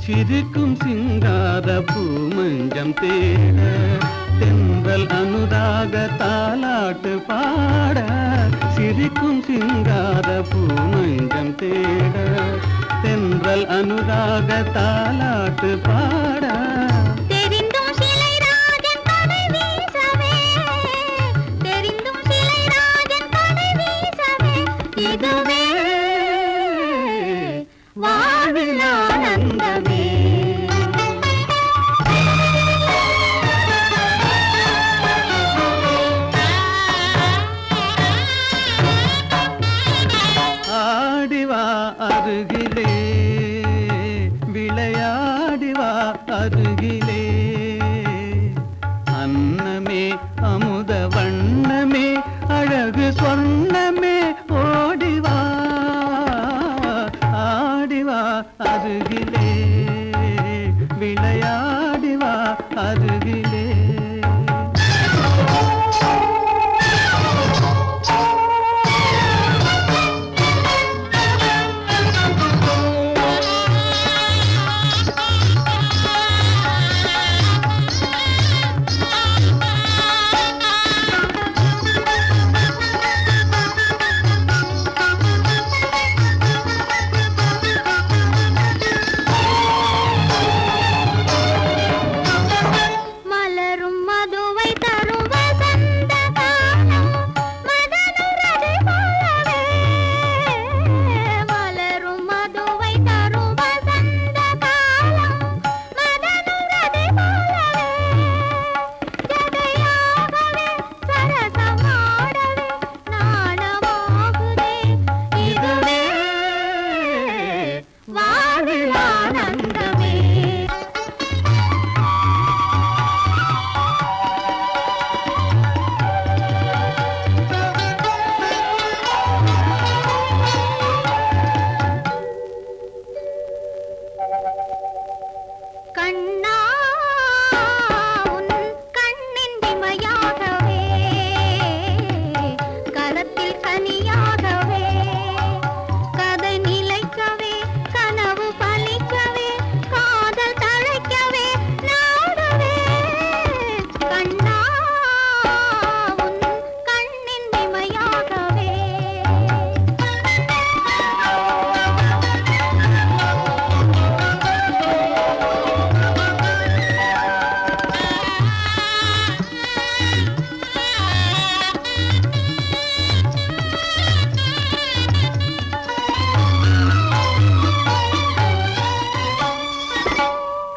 சிரிக்கும் சிங்கார பூமஞ்சம் தேட தென்றல் அனுராக தாலாட்டு பாட சிரிக்கும் சிங்கார பூமஞ்சம் தேட தென்றல் அனுராக தாலாட்டு பாட அருகிலே விளையாடிவா அருகிலே அன்னமே அமுத வண்ணமே அழகு சொர்ணமே ஓடிவா ஆடிவா அருகிலே விளையாடிவா அருகிலே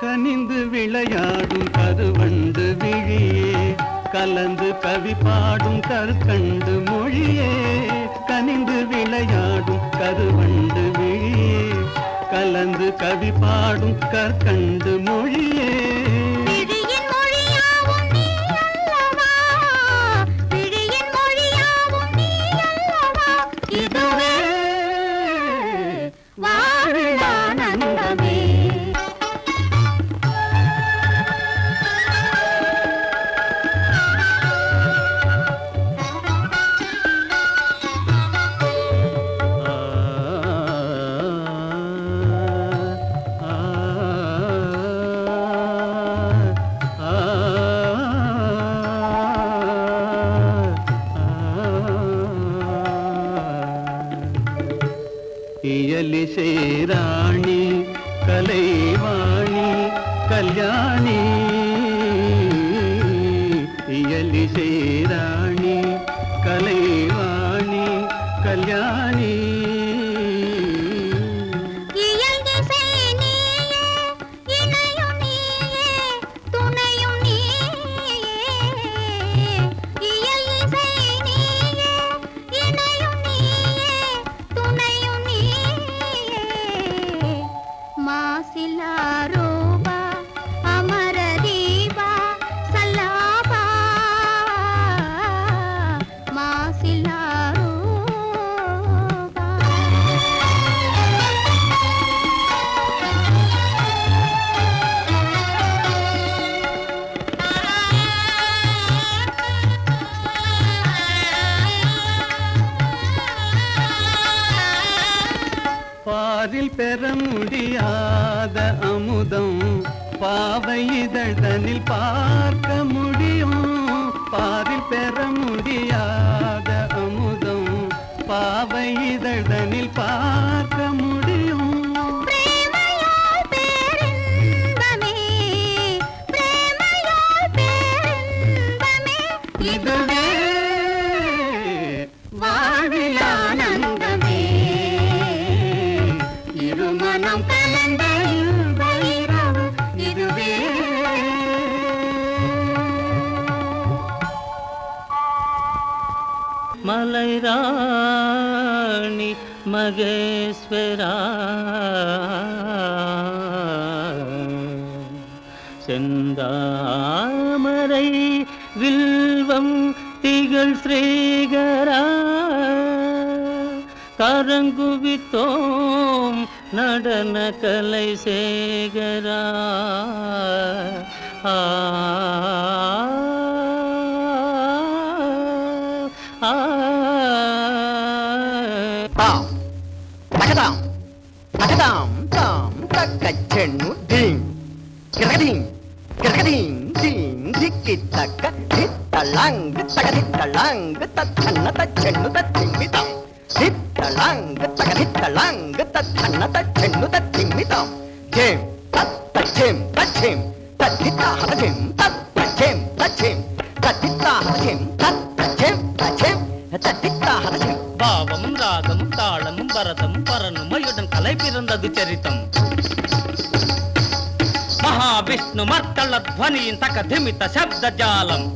கனிந்து விளையாடும் கருவண்டு விழியே கலந்து கவி பாடும் கற்கண்டு மொழியே கனிந்து விளையாடும் கருவண்டு விழியே கலந்து கவி பாடும் கற்கண்டு மொழியே ராணி கலைவாணி கல்யாணி இயலிசை ராணி கலைவாணி கல்யாணி பாரில் பெற முடியாத அமுதம் பாவை இதழ்தனில் பார்க்க முடியும் பாரில் பெற முடியாத அமுதம் பாவை இதழ்தனில் பார்க்க முடியும் இதுவே வாழ்வில் ஆனந்தமே மனம் கலந்த இன்பம் இதுவே மலை ராணி மகேஸ்வரா செந்தாமரை வில்வம் திகழ் ஸ்ரீகரா கரங்குவித்தோம் நடன கலை சேகரா தகதாம் தகதாம் தாம் தக்கச்செண்ணு தீம் கிரகதீம் கிரகதீம் தீம் திக்கி தக்க தித்தளாங்கு தகதித்தளாங்கு தத்தன்ன தச்செண்ணு தத்திமிதாம் தித்தளாங்கு தகதித்தளாங்கு தத்தன்ன தச்செண்ணு தத்திமிதாம் ஜேம் தத்தச்சேம் தச்சேம் தத்தித்தா ஹதஜேம் தத்தச்சேம் தச்சேம் தத்தித்தா ஹதஜேம் தத்தச்சேம் தச்சேம் தத்தித்தா ஹதஜேம் பாவமும் ராகமும் தாளமும் பரதமும் பரனுமையுடன் கலை பிறந்தது சரித்தம் மகாவிஷ்ணு மத்தள ಧ್ವನಿயின் தகதிமித்த சப்த ஜாலம்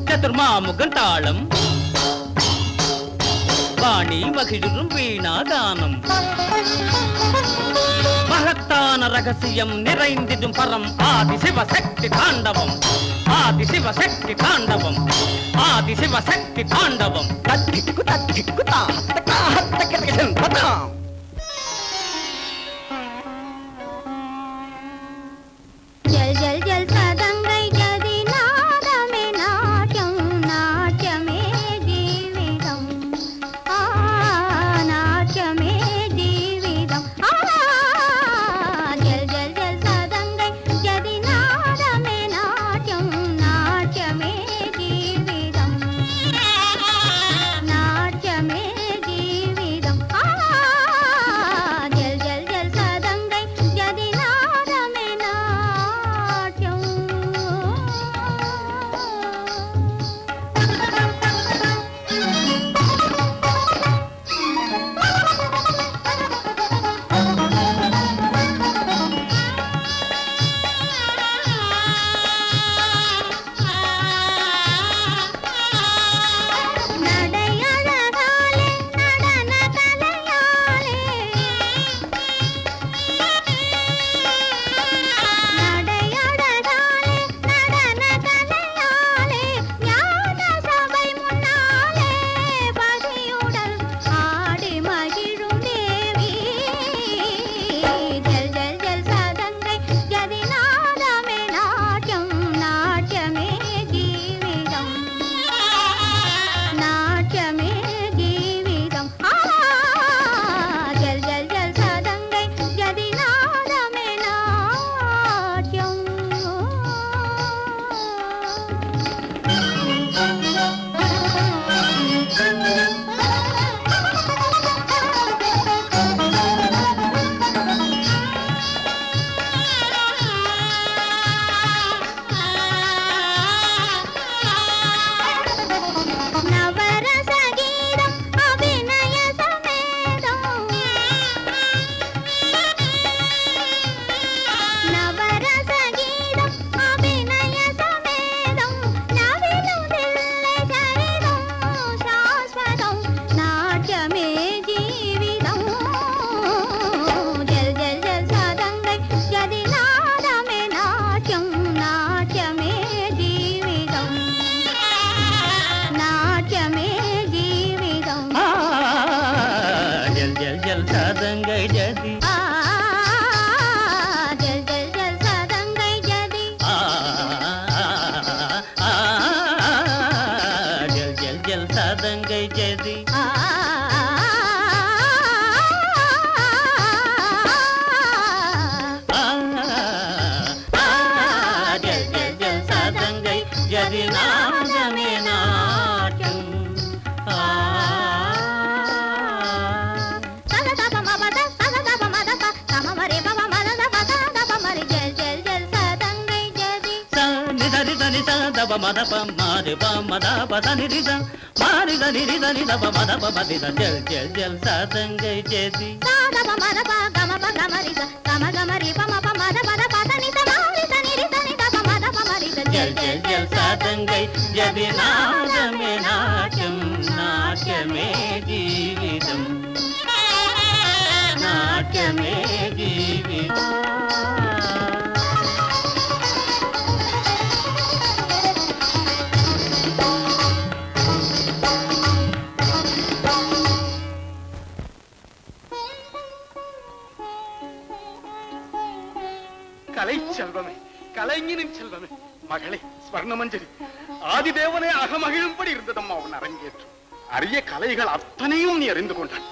சதுர்மாமுகன் தாளம் வாணி மகிழும் வீணாகானம் மகத்தான ரகசியம் நிறைந்திடும் பரம் ஆதி சிவசக்தி தாண்டவம் ஆதி சிவசக்தி தாண்டவம் ஆதி சிவசக்தி தாண்டவம் தத்திக்கு தத்திக்கு தாஹத்தக ஹத்தக ததாம் जल जल जल सदंगै गदि नादमे नाट्यं नाट्यमे जीवितं नाट्यमे जीवितं जल जल जल सदंगै गदि नादमे नाट्यं नाट्यमे जीवितं नाट्यमे தப மத ப மாறு ப மத பத நிரித மாரித நிரித நிதப மத ப மதித ஜல் ஜல் ஜல் சதங்கை ஜெதி சாதப மதப கமப கமரித கம கமரி பம ப மத பத பத நித மாரித நிரித நிதப மதப மரித ஜல் ஜல் ஜல் சதங்கை ஜதி நாதமே நாட்யம் நாட்யமே ஜீவிதம் நாட்யமே ஜீவிதம் கலை செல்வமே கலைஞனின் செல்வமே மகளே ஸ்வர்ணமஞ்சரி ஆதிதேவனே அகமகிழும்படி இருந்ததம்மா உன் அரங்கேற்றம் அரிய கலைகள் அத்தனையும் நீ அறிந்து கொண்டான்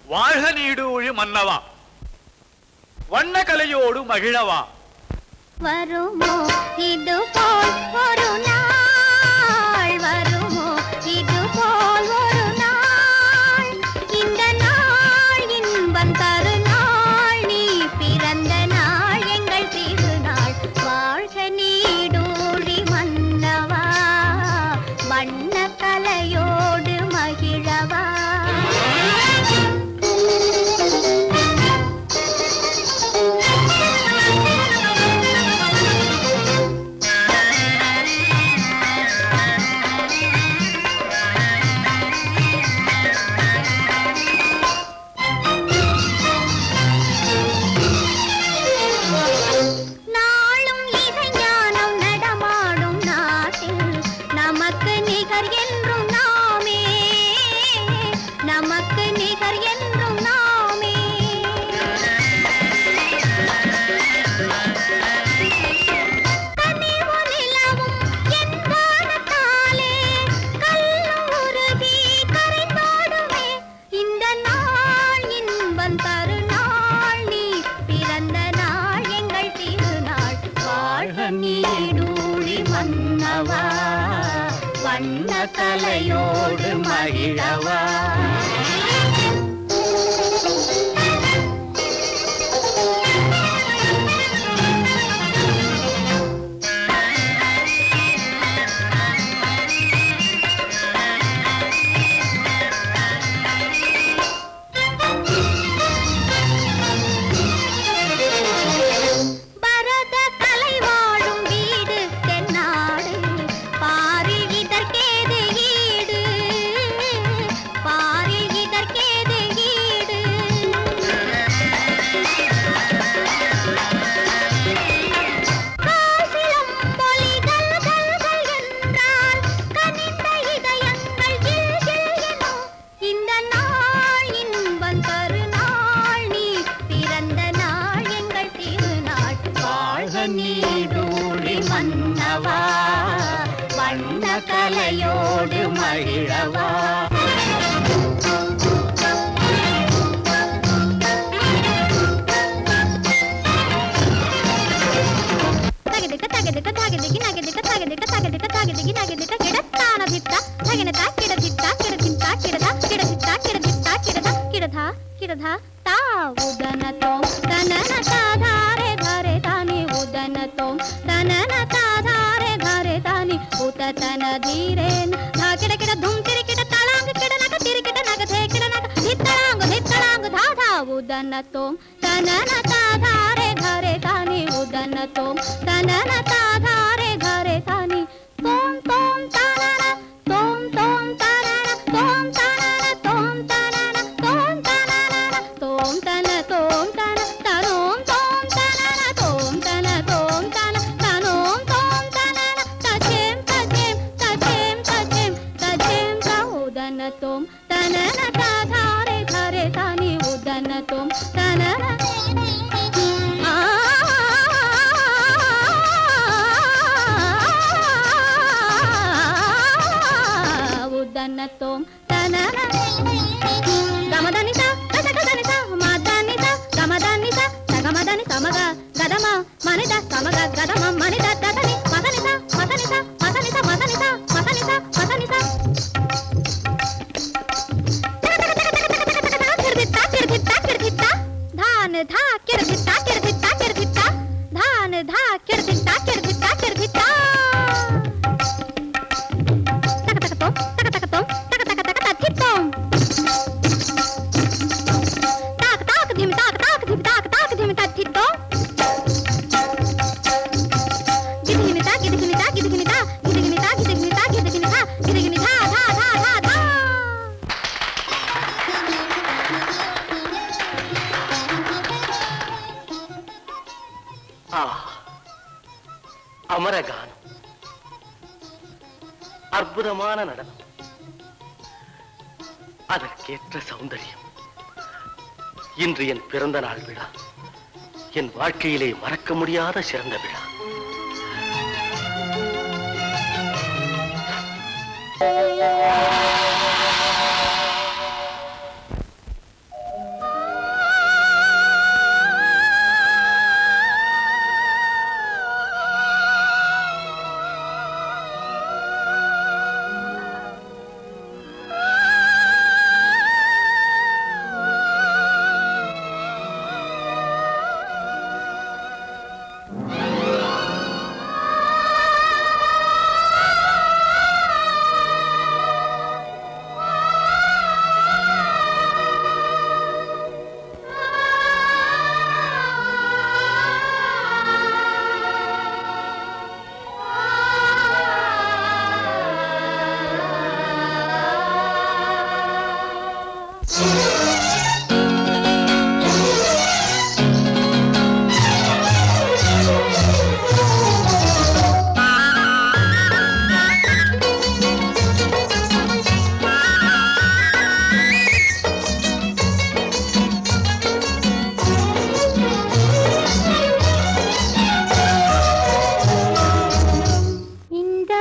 வாழ்க நீடூழி மன்னவா வண்ண கலையோடு மகிழவா வருமோ இது போல் ஒரு நாள் வருமோ இது போல் ஒரு நாள் இந்த நாள் இன்பம் தரு நாள் நீ பிறந்த நாள் எங்கள் திருநாள் வாழ்க நீடூழி மன்னவா வண்ண கலையோடு மகிழவா கலையோடு மகிழவா கலையோடு மகிழவா தகதிக்க தகதிக்க தகதிக்கு நகதிக்க தகதிக்க धा किडधा ता उदन तोम तनन ता धारे धारे तानी उदन तोम तनन ता धारे धारे तानी उत तन धीरेन धा किड किड धूम तिरि किड तळांग किड नग तिरि किड नग थे किड नग धितळांग धा धा उदन तोम तनन ता धारे धारे तानी उदन तोम तनन ता धारे धारे तानी तोम तोम तनन तोम तोम तनन तोम तनन तोम तनन तोम तनन तोम तन तोम तन तनोम तोम तनन तोम तन तोम तन तनोम तोम तनन तचेम तचेम तचेम तचेम तचेम ता उदन तोम तनन ता धारे धारे तानी उदन तोम तनन उदन तोम तनन गमदनिसा गदगदनिसा मादनिसा गमदनिसा सगमदनि समग गदम मनिदा समग गदम मनिदा ददनि मदनिसा मदनिसा मदनिसा मदनिसा मदनिसा मदनिसा किरदिता किरदिता किरदिता धान धा किरदिता किरदिता किरदिता धान धा किरदिता किरदिता किरदिता அமரகானம், அற்புதமான நடனம், அதற்கேற்ற சௌந்தரியம். இன்று என் பிறந்த நாள் விழா, என் வாழ்க்கையிலே மறக்க முடியாத சிறந்த விழா.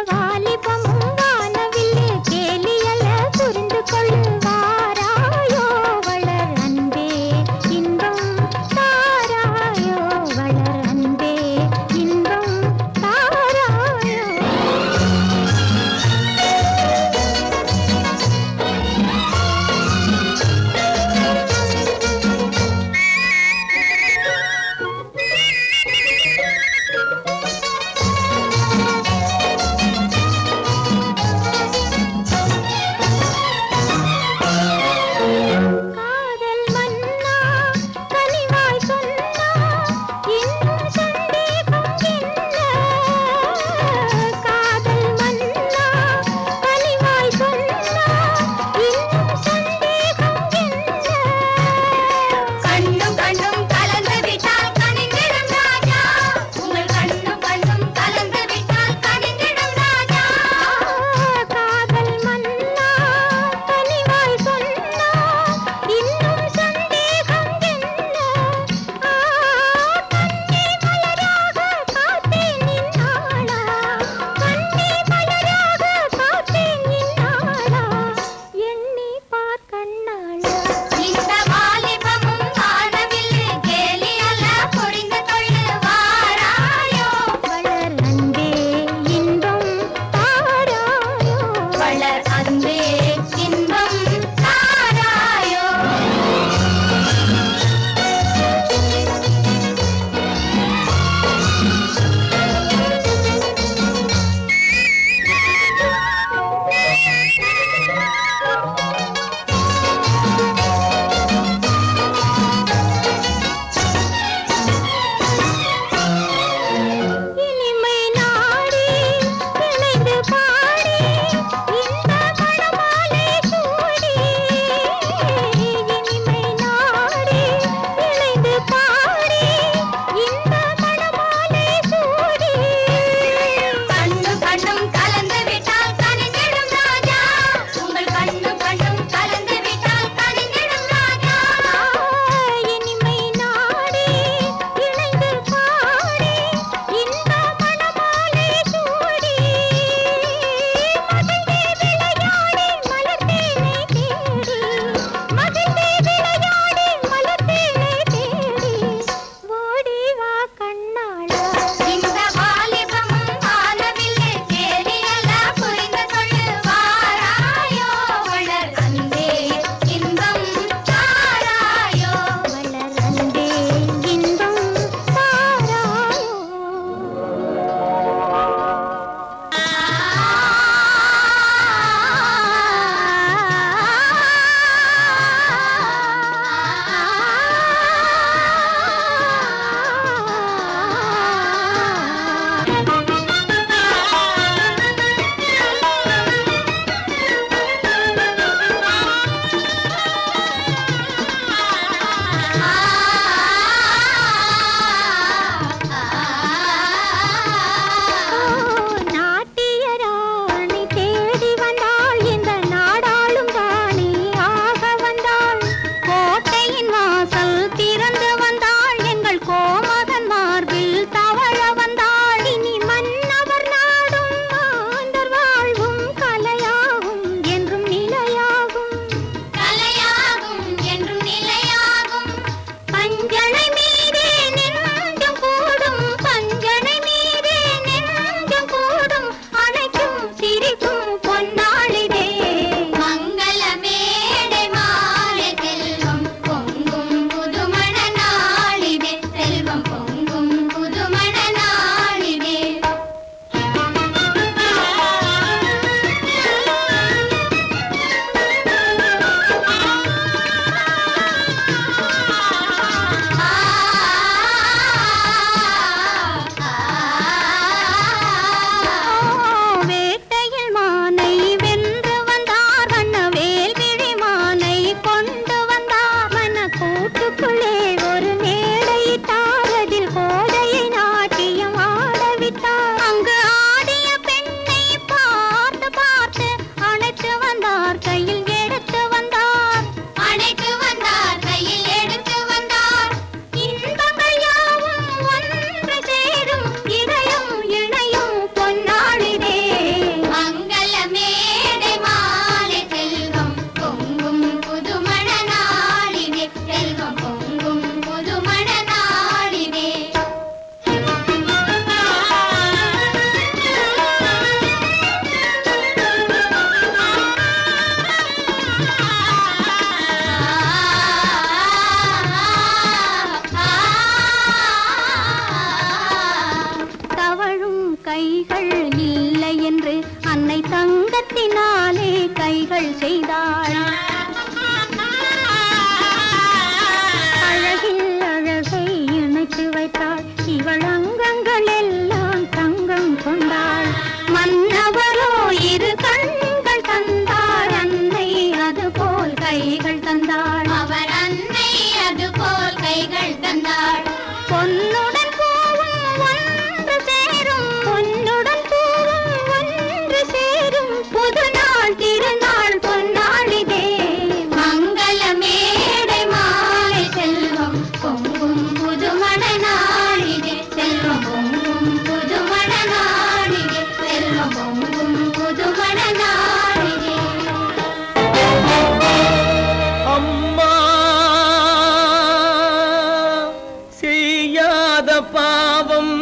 வாலிபமும் வானவில்லே கேலியல புரிந்து கொள்ளுவாராயோ அவர் அன்னை அதுபோல் கைகள் தந்தாள். பொன்னுடன் பூவும் ஒன்று சேரும், பொன்னுடன் பூவும் ஒன்று சேரும், புது நாள் திருநாள் பொன்னாளிதே. மங்கள மேடை மாலை செல்வம் பொங்கும் புதுமண நாளிதே. செல்வம் பொங்கும் புதுமண நாளிதே. செல்வம் பொங்கும் புதுமண நாளிதே. அம்மா செய்யாத பாவம்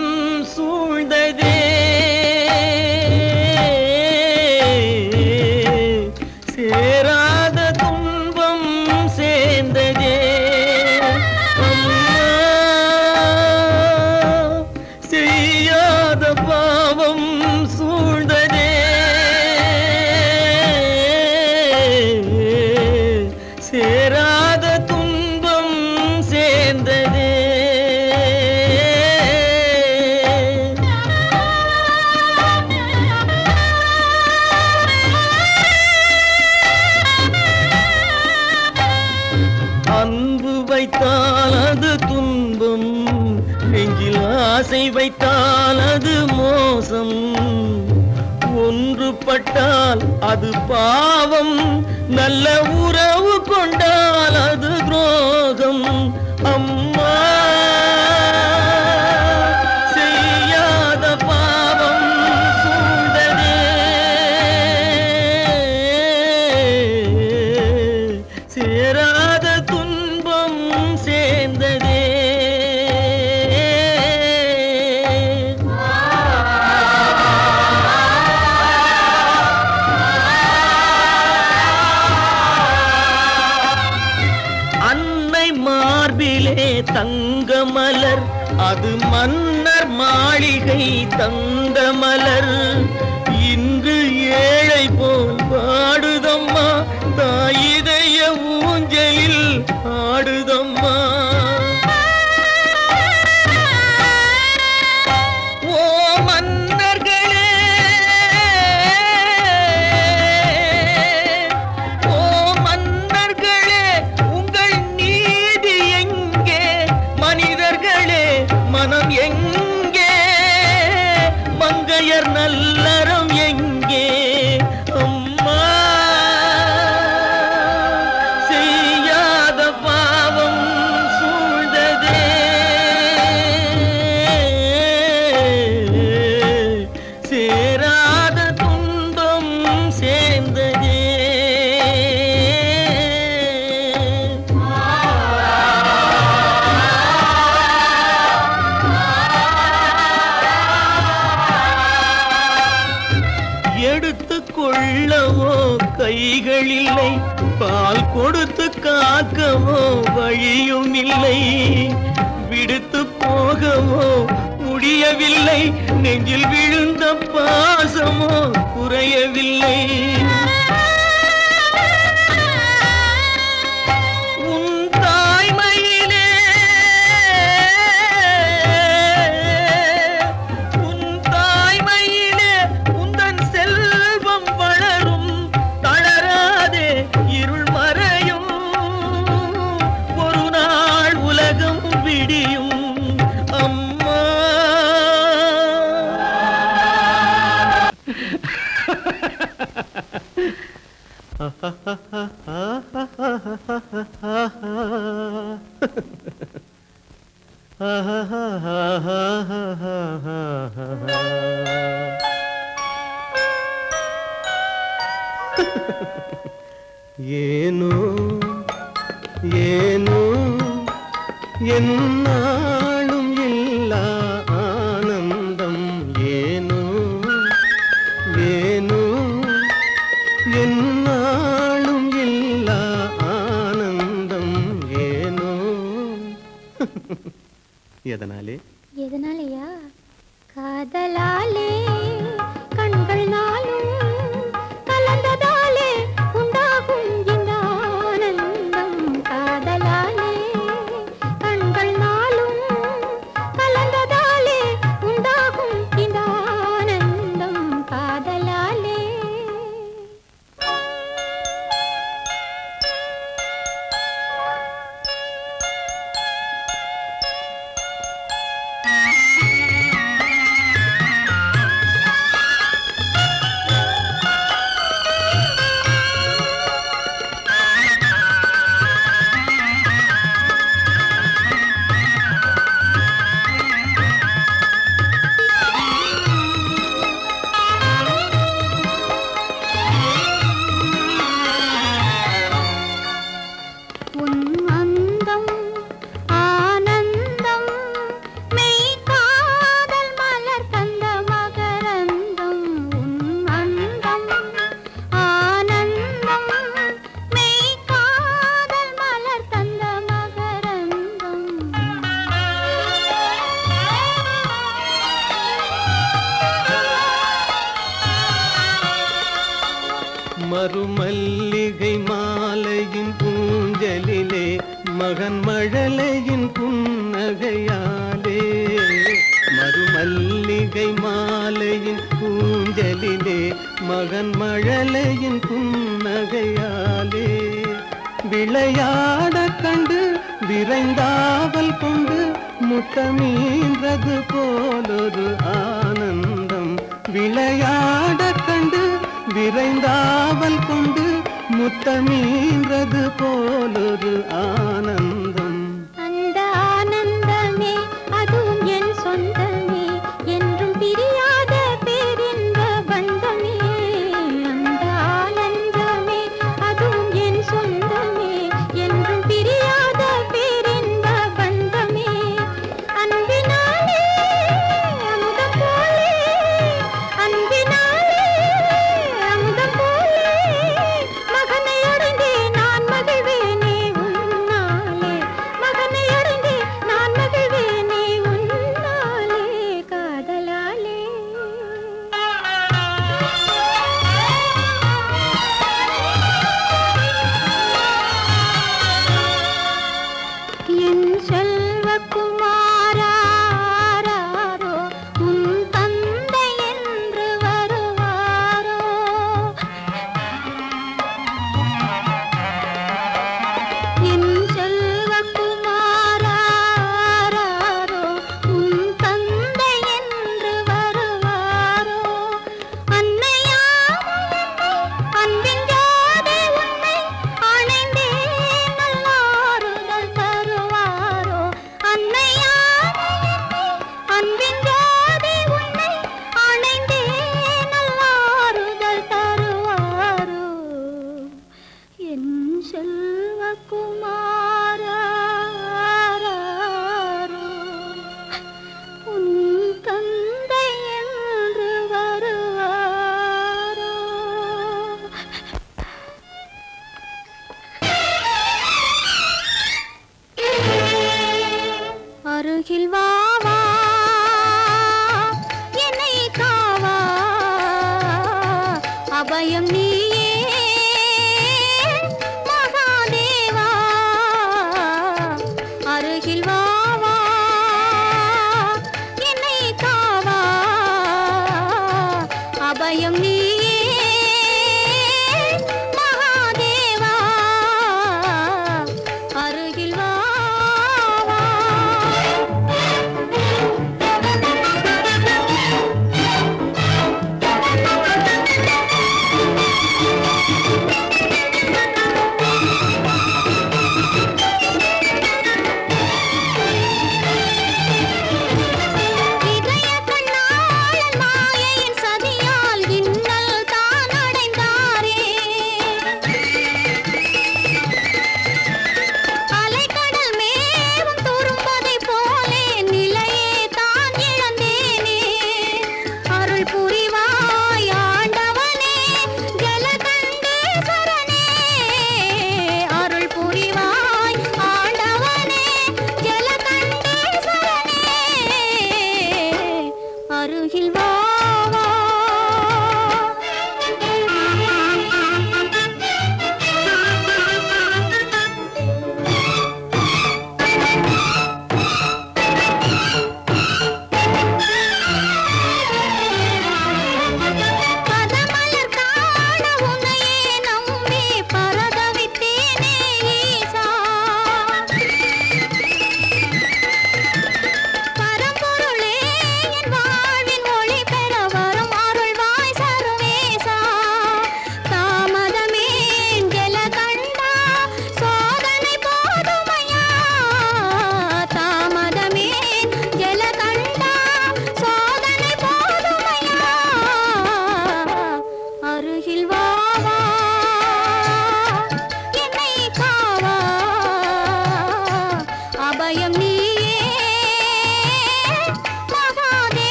சூழ்ந்ததே, சேராத துன்பம் சேர்ந்ததே. அம்மா செய்யாத பாவம் சூழ்ந்ததே, சேராத துன்பம் சேர்ந்ததே. அன்பு வைத்தால் அது துன்பம், நெஞ்சில் ஆசை வைத்தால் அது மோசம். ஒன்றுபட்டால் அது பாவம், நல்ல உறவு கொண்டால் அது துரோகம். அம்மா செய்யாத பாவம் சூழ்ந்ததே, சேராத துன்பம் சேர்ந்ததே. அன்னை மார்பிலே தங்க மலர், அது மன்னர் மாளிகை தந்த மலர். இன்று ஏழை போல் பாடுதம்மா, தாயிதய ஊஞ்சலில் ஆடுதம்மா. ஓ மன்னர்களே, ஓ மன்னர்களே, உங்கள் நீதி எங்கே? மனிதர்களே மனம் எங்கே? மங்கையர் நல்லறம் எங்கே? அம்மா செய்யாத பாவம் சூழ்ந்ததே, சேராத துன்பம் சேர்ந்ததே. எடுத்துக் கொள்ளவோ கைகள் இல்லை, பால் கொடுத்து காக்கவோ வழியும் இல்லை. விடுத்து போகவோ முடியவில்லை, நெஞ்சில் விழுந்த பாசமோ குறையவில்லை. உன் தாய்மையிலே, உன் தாய்மையிலே உந்தன் செல்வம் வளரும். தளராதே இருள் மறையும், ஒரு நாள் உலகம் விடியும். அம்மா ஏனோ ஏனோ என்னாலும் இல்லா ஆனந்தம், ஏனோ ஏனோ என்னாலும் இல்லா ஆனந்தம், ஏனோ. எதனாலே? எதனாலயா? காதலாலே கண்கள் நாளும் கலந்ததாலே உண்டாகும் இந்த ஆனந்தம். காதலாலே கண்கள் நாளும் கலந்ததாலே உண்டாகும் இந்த ஆனந்தம். காதலாலே உன் அந்தம் ஆனந்தம் மெய் காதல் மலர் தந்த மகரந்தம் உன் அந்தம் ஆனந்தம் மெய் காதல் மலர் தந்த மகரந்தம் மறுமல்லிகை மாலையின் பூஞ்சலிலே மகன் மழலையின் புன்னகையாலே மறுமல்லிகை மாலையின் பூஞ்சலிலே மகன் மழலையின் புன்னகையாலே விளையாட கண்டு விரைந்தாவல் கொண்டு முத்தமீன்றது போலொரு ஆனந்தம் விளையாட கண்டு விரைந்தாவல் கொண்டு முத்தமீன்றது போலொரு ஆனந்தம் அந்த ஆனந்தமே அதுவும் என் சொந்தமே என்றும் பிரியாத பேரின்ப பந்தமே அந்த ஆனந்தமே அதுவும் என் சொந்தமே என்றும் பிரியாத பேரின்ப பந்தமே அன்பினாலே அமுதம் போலே அன்பினாலே அமுதம் போலே மகனை அடைந்தே நான் மகிழ்வேனே உன்னாலே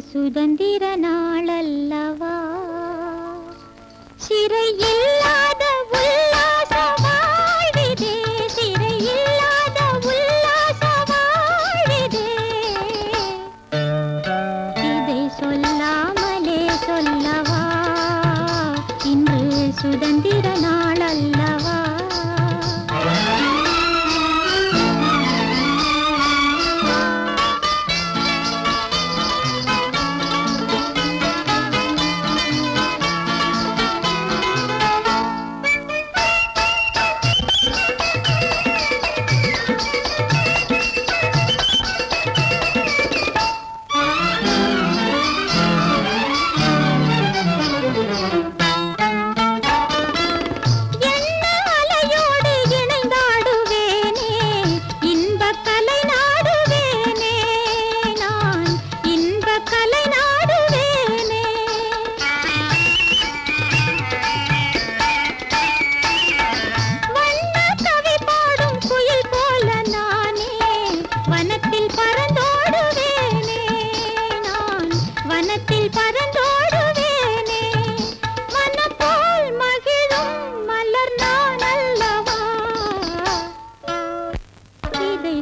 சுதந்திர நாளல்லவா சிறையில்லாத உல்லாச வாழ்விதே சிறையில்லாத உல்லாச வாழ்விதே இதை சொல்லாமலே சொல்லவா இன்று சுதந்திர நாளல்லவா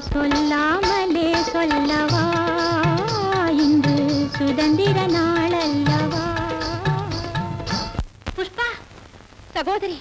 சொல்லாமலே சொல்லவா இன்று சுதந்திர நாளல்லவா புஷ்பா சகோதரி